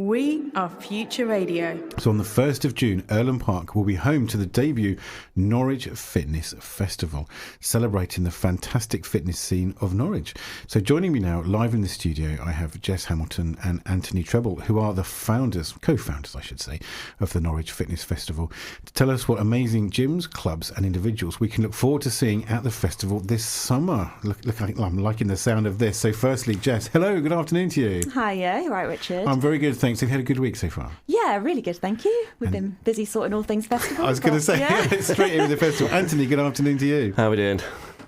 We are Future Radio. So on the 1st of June, Erlham Park will be home to the debut Norwich Fitness Festival, celebrating the fantastic fitness scene of Norwich. So joining me now, live in the studio, I have Jess Hamilton and Anthony Treble, who are the co-founders, I should say, of the Norwich Fitness Festival, to tell us what amazing gyms, clubs and individuals we can look forward to seeing at the festival this summer. Look, I'm liking the sound of this. So firstly, Jess, hello, good afternoon to you. Hi, yeah, you're right, Richard. I'm very good, thanks. Have you had a good week so far? Yeah, really good, thank you. We've been busy sorting all things festival. I was going to say, straight in with the festival. Anthony, good afternoon to you. How are we doing?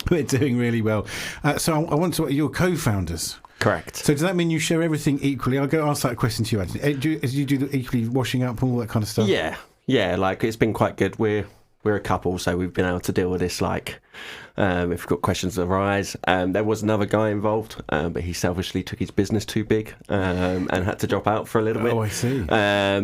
We're doing really well. So I want to, you're co-founders. Correct. So does that mean you share everything equally? I'll go ask that question to you, Anthony. Do you do the equally washing up and all that kind of stuff? Yeah, like it's been quite good. We're a couple, so we've been able to deal with this, like, if we've got questions that arise. There was another guy involved, but he selfishly took his business too big and had to drop out for a little bit. Oh, I see.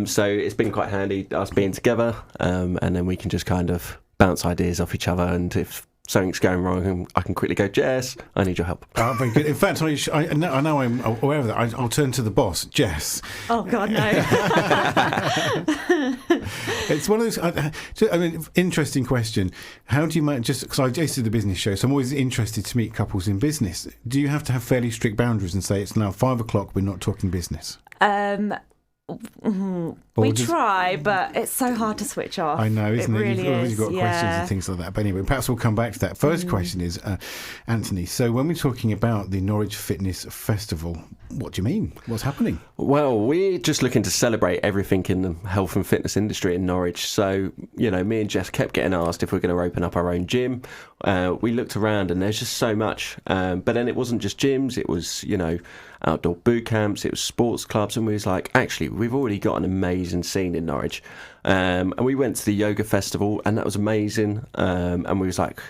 So it's been quite handy, us being together, and then we can just kind of bounce ideas off each other, and if something's going wrong, I can quickly go, Jess, I need your help. Oh, very good. In fact, I know I'm aware of that. I'll turn to the boss, Jess. Oh, God, no. It's one of those, interesting question. How do you manage, just because I just did the business show, so I'm always interested to meet couples in business. Do you have to have fairly strict boundaries and say it's now 5 o'clock, we're not talking business? We try, but it's so hard to switch off. I know, isn't it? Really You've always got yeah. questions and things like that. But anyway, perhaps we'll come back to that. First question is, Anthony, so when we're talking about the Norwich Fitness Festival, what do you mean? What's happening? Well, we're just looking to celebrate everything in the health and fitness industry in Norwich. So, me and Jess kept getting asked if we're going to open up our own gym. We looked around and there's just so much. But then it wasn't just gyms, it was, outdoor boot camps, it was sports clubs, and we was like, actually, we've already got an amazing scene in Norwich. And we went to the yoga festival, and that was amazing. And we was like,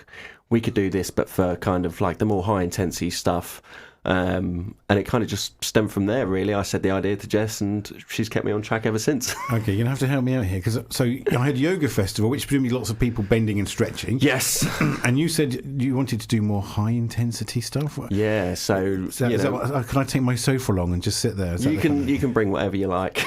we could do this, but for kind of like the more high intensity stuff. And it kind of just stemmed from there, really. I said the idea to Jess, and she's kept me on track ever since. Okay, you're going to have to help me out here, because I had yoga festival, which presumably lots of people bending and stretching. Yes. And you said you wanted to do more high intensity stuff. Yeah. So can I take my sofa along and just sit there? You can bring whatever you like.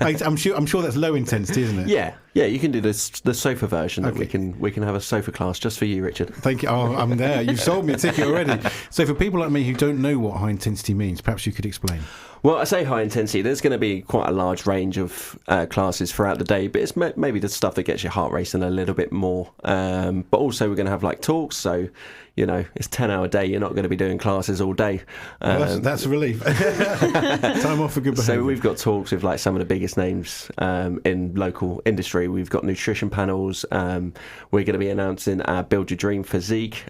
I'm sure that's low intensity, isn't it? Yeah. You can do the sofa version. Okay. We can have a sofa class just for you, Richard. Thank you. Oh, I'm there. You've sold me a ticket already. So for people like me who don't know what high intensity means, perhaps you could explain. Well, I say high intensity. There's going to be quite a large range of classes throughout the day, but it's maybe the stuff that gets your heart racing a little bit more. But also we're going to have like talks, so it's a 10-hour day. You're not going to be doing classes all day. Well, that's a relief. Time off for good behaviour. So we've got talks with like some of the biggest names in local industry. We've got nutrition panels. We're going to be announcing our Build Your Dream Physique.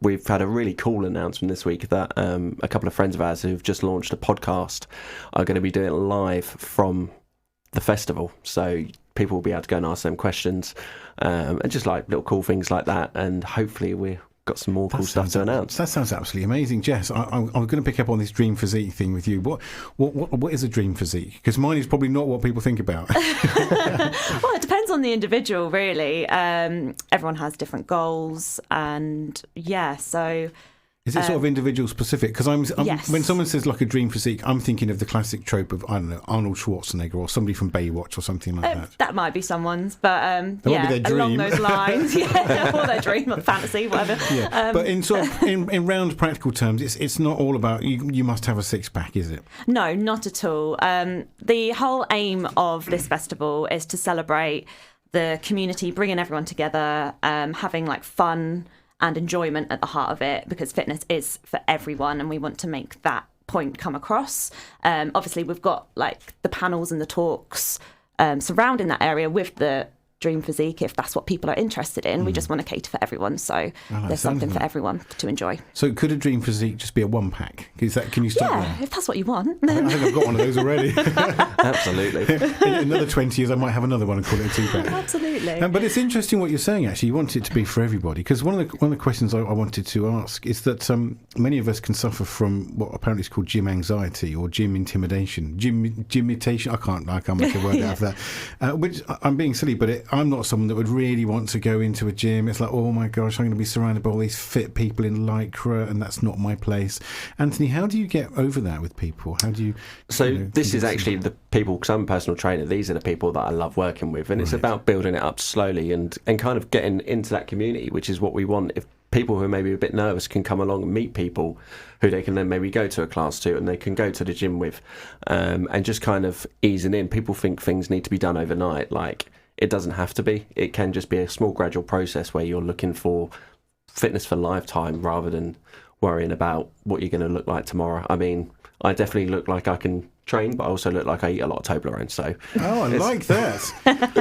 We've had a really cool announcement this week that a couple of friends of ours who've just launched a podcast are going to be doing it live from the festival. So people will be able to go and ask them questions and just like little cool things like that. And hopefully we've got some more cool stuff to announce. That sounds absolutely amazing. Jess, I'm going to pick up on this dream physique thing with you. What is a dream physique? Because mine is probably not what people think about. Well, it depends on the individual, really. Everyone has different goals, and so... Is it sort of individual specific? Because yes. When someone says like a dream physique, I'm thinking of the classic trope of, I don't know, Arnold Schwarzenegger or somebody from Baywatch or something like that. That might be someone's, but might be their dream. Along those lines, or their dream or fantasy, whatever. Yeah. But in sort of in round practical terms, it's not all about you must have a six pack, is it? No, not at all. The whole aim of this festival is to celebrate the community, bringing everyone together, having like fun and enjoyment at the heart of it, because fitness is for everyone, and we want to make that point come across. Obviously, we've got like the panels and the talks surrounding that area with the Dream Physique, if that's what people are interested in. We just want to cater for everyone, so there's something for everyone to enjoy. So could a Dream Physique just be a one pack? Can you start there? If that's what you want. I think I've got one of those already. Absolutely. In another 20 years I might have another one and call it a 2-pack. Absolutely. But it's interesting what you're saying, actually. You want it to be for everybody, because one of the questions I wanted to ask is that many of us can suffer from what apparently is called gym anxiety or gym intimidation. Gym imitation. I can't make a word out of that. Which I'm being silly, but I'm not someone that would really want to go into a gym. It's like, oh my gosh, I'm going to be surrounded by all these fit people in lycra, and that's not my place. Anthony, how do you get over that with people? How do you? So this is actually the people, because I'm a personal trainer, these are the people that I love working with, and it's about building it up slowly and kind of getting into that community, which is what we want. If people who are maybe a bit nervous can come along and meet people who they can then maybe go to a class to and they can go to the gym with, and just kind of easing in. People think things need to be done overnight. Like, it doesn't have to be. It can just be a small gradual process where you're looking for fitness for lifetime rather than worrying about what you're going to look like tomorrow. I mean, I definitely look like I can train, but I also look like I eat a lot of Toblerone. So, I like that.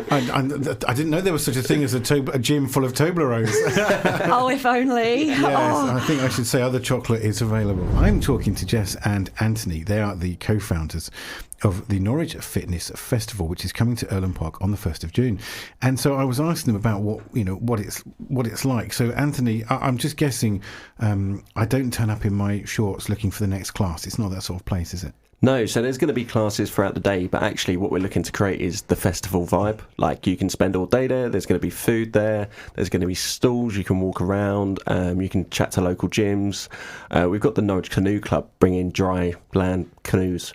I didn't know there was such a thing as a gym full of Toblerones. Oh, if only. Yes, I think I should say other chocolate is available. I'm talking to Jess and Anthony. They are the co-founders of the Norwich Fitness Festival, which is coming to Erlen Park on the 1st of June. And so I was asking them about what it's like. So Anthony, I'm just guessing, I don't turn up in my shorts looking for the next class. It's not that sort of place, is it? No, so there's going to be classes throughout the day, but actually what we're looking to create is the festival vibe. Like, you can spend all day there, there's going to be food there, there's going to be stalls, you can walk around, you can chat to local gyms. We've got the Norwich Canoe Club bringing dry land canoes,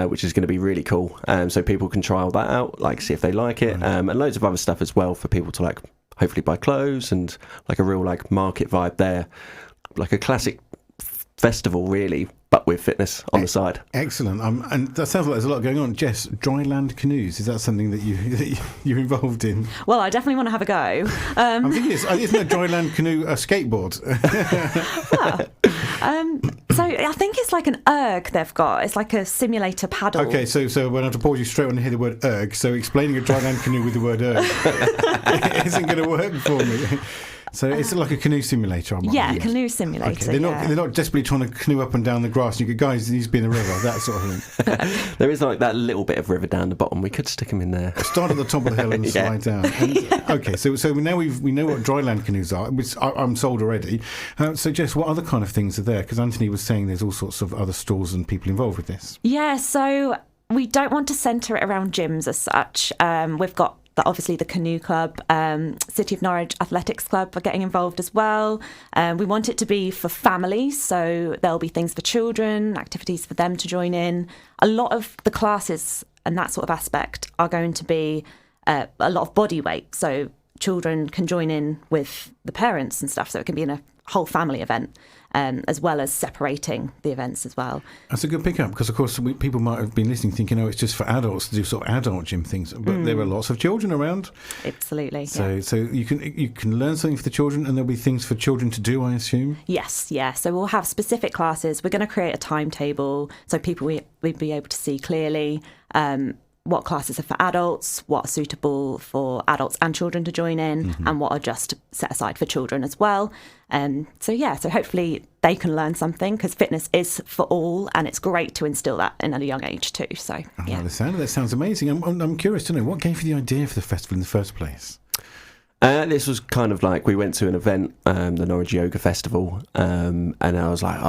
which is going to be really cool. So people can trial that out, like see if they like it, and loads of other stuff as well for people to like hopefully buy clothes, and like a real like market vibe there, like a classic festival really, but with fitness on the side. Excellent. And that sounds like there's a lot going on. Jess, dry land canoes, is that something that you're involved in? Well, I definitely want to have a go. I'm thinking isn't a dry land canoe a skateboard? So I think it's like an erg they've got. It's like a simulator paddle. Okay, so when I have to pause you straight when I hear the word erg, so explaining a dry land canoe with the word erg isn't going to work for me. So it's like a canoe simulator. Canoe simulator. Okay. They're not desperately trying to canoe up and down the grass. You go, guys, it needs to be in the river, that sort of thing. There is like that little bit of river down the bottom. We could stick them in there. Start at the top of the hill and slide down. Okay, so now we know what dry land canoes are, which I'm sold already. So Jess, what other kind of things are there? Because Anthony was saying there's all sorts of other stalls and people involved with this. Yeah, so we don't want to centre it around gyms as such. We've got obviously the Canoe Club, City of Norwich Athletics Club are getting involved as well. We want it to be for families, so there'll be things for children, activities for them to join in. A lot of the classes and that sort of aspect are going to be a lot of body weight, so children can join in with the parents and stuff, so it can be in a whole family event. As well as separating the events as well. That's a good pickup, because of course people might have been listening thinking, oh, it's just for adults to do sort of adult gym things, but there are lots of children around. Absolutely. So you can learn something for the children, and there'll be things for children to do, I assume. Yes, yeah. So we'll have specific classes. We're going to create a timetable so people will be able to see clearly what classes are for adults, what are suitable for adults and children to join in, and what are just set aside for children as well. So hopefully they can learn something, because fitness is for all, and it's great to instill that in a young age too. So I like the sound of that. Sounds amazing. I'm curious to know, what gave you the idea for the festival in the first place? This was kind of like, we went to an event, the Norwich Yoga Festival, and I was like,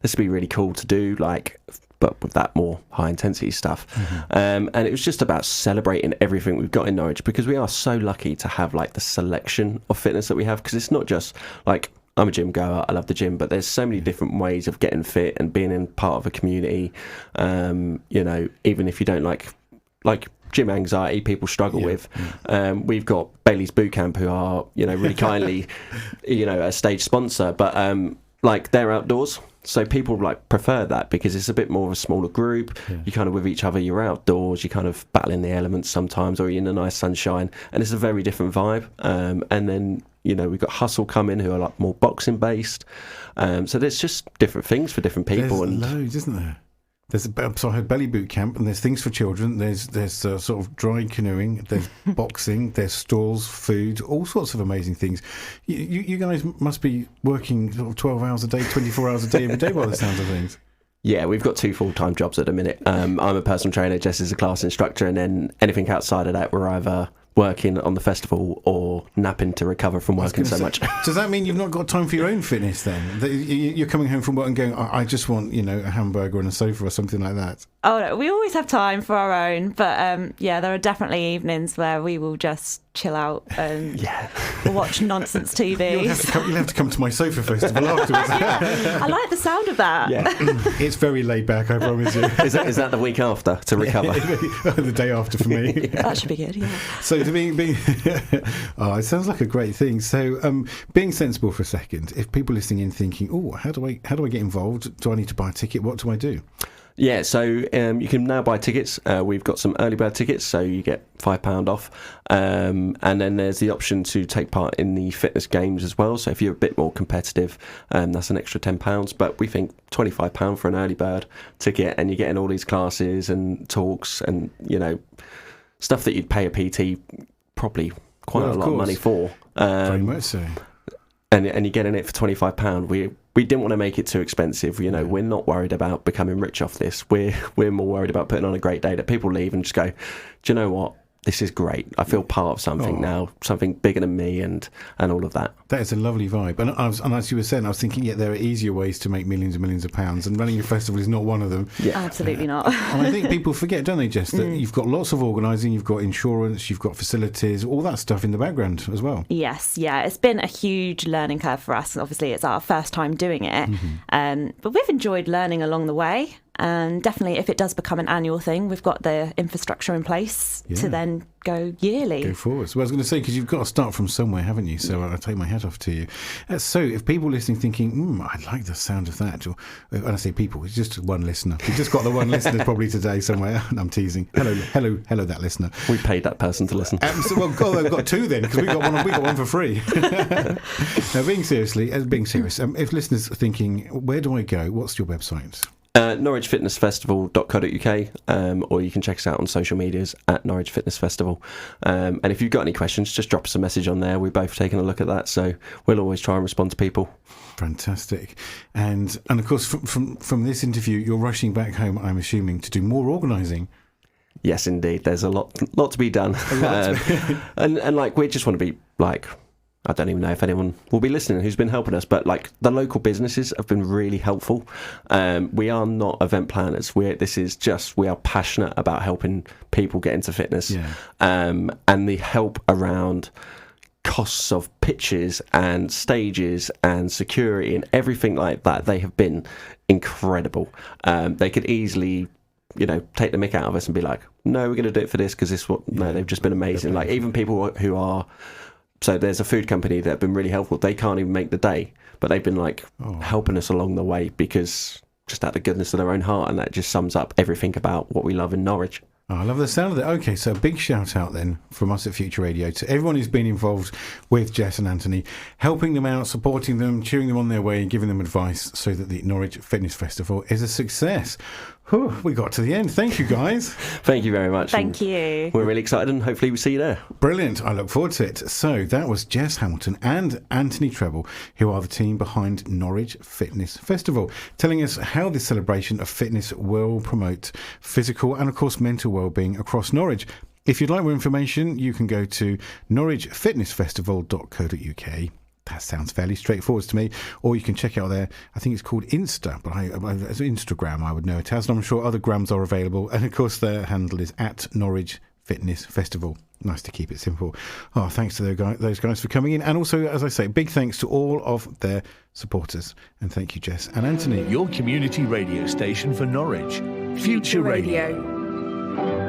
this would be really cool to do, like, but with that more high intensity stuff. And it was just about celebrating everything we've got in Norwich, because we are so lucky to have like the selection of fitness that we have, because it's not just like, I'm a gym goer, I love the gym, but there's so many different ways of getting fit and being in part of a community. Even if you don't like gym anxiety people struggle with. We've got Bailey's Bootcamp, who are, really kindly, a stage sponsor, but like, they're outdoors. So people like prefer that, because it's a bit more of a smaller group. You kind of with each other, you're outdoors, you kind of battling the elements sometimes, or you're in the nice sunshine, and it's a very different vibe. And then, we've got Hustle coming, who are like more boxing based. So there's just different things for different people. There's loads, isn't there? So I heard Belly Boot Camp, and there's things for children. There's sort of dry canoeing. There's boxing. There's stalls, food, all sorts of amazing things. You guys must be working sort of 12 hours a day, 24 hours a day every day by the sounds of things. Yeah, we've got 2 full-time jobs at the minute. I'm a personal trainer, Jess is a class instructor, and then anything outside of that, we're either working on the festival or napping to recover from working so much. Does that mean you've not got time for your own fitness then? You're coming home from work and going, I just want, a hamburger and a sofa or something like that? Oh, no, we always have time for our own, but yeah, there are definitely evenings where we will just chill out and watch nonsense TV. You'll have to come to my sofa festival afterwards. I like the sound of that. Yeah. It's very laid back, I promise you. Is that the week after to recover? The day after for me. That should be good, yeah. So to being it sounds like a great thing. So being sensible for a second, if people listening in thinking, oh, how do I get involved? Do I need to buy a ticket? What do I do? Yeah, so you can now buy tickets. We've got some early bird tickets, so you get £5 off. And then there's the option to take part in the fitness games as well. So if you're a bit more competitive, that's an extra £10. But we think £25 for an early bird ticket, and you're getting all these classes and talks and, stuff that you'd pay a PT probably quite a lot of money for. Very much so. And you're getting it for £25. We didn't want to make it too expensive. We're not worried about becoming rich off this. We're more worried about putting on a great day that people leave and just go, do you know what? This is great. I feel part of something now, something bigger than me, and all of that. That is a lovely vibe. And as you were saying, I was thinking, there are easier ways to make millions and millions of pounds, and running a festival is not one of them. Yeah. Absolutely not. And I think people forget, don't they, Jess, that you've got lots of organising, you've got insurance, you've got facilities, all that stuff in the background as well. Yes, yeah. It's been a huge learning curve for us. Obviously, it's our first time doing it. But we've enjoyed learning along the way. And definitely, if it does become an annual thing, we've got the infrastructure in place to then go yearly. Go forwards. Well, I was going to say, because you've got to start from somewhere, haven't you? So I take my hat off to you. So if people listening thinking, I like the sound of that, or when I say people, it's just one listener. We've just got the one listener probably today somewhere. I'm teasing. Hello, that listener. We paid that person to listen. I've got two then, because we got one for free. Now, being serious, if listeners are thinking, where do I go? What's your website? NorwichFitnessFestival.co.uk, or you can check us out on social medias at Norwich Fitness Festival. And if you've got any questions, just drop us a message on there. We're both taking a look at that, so we'll always try and respond to people. Fantastic. And of course, from this interview, you're rushing back home, I'm assuming, to do more organising. Yes, indeed. There's a lot to be done. And we just want to be I don't even know if anyone will be listening who's been helping us, but the local businesses have been really helpful. We are not event planners. We are passionate about helping people get into fitness. Yeah. And the help around costs of pitches and stages and security and everything like that, they have been incredible. They could easily take the mick out of us and be like, no, we're going to do it for this because they've just been amazing. Even people who are. So there's a food company that have been really helpful. They can't even make the day, but they've been helping us along the way because just out of the goodness of their own heart, and that just sums up everything about what we love in Norwich. Oh, I love the sound of that. Okay, so a big shout out then from us at Future Radio to everyone who's been involved with Jess and Anthony, helping them out, supporting them, cheering them on their way, and giving them advice so that the Norwich Fitness Festival is a success. Whew, we got to the end. Thank you, guys. Thank you very much. Thank you. We're really excited, and hopefully we'll see you there. Brilliant. I look forward to it. So that was Jess Hamilton and Anthony Treble, who are the team behind Norwich Fitness Festival, telling us how this celebration of fitness will promote physical and, of course, mental well-being across Norwich. If you'd like more information, you can go to norwichfitnessfestival.co.uk. That sounds fairly straightforward to me. Or you can check out there, I think it's called Insta, but as Instagram I would know it as, and I'm sure other grams are available. And of course their handle is at Norwich Fitness Festival. Nice to keep it simple. Oh, thanks to those guys for coming in. And also, as I say, big thanks to all of their supporters. And thank you, Jess and Anthony. Your community radio station for Norwich. Future Radio.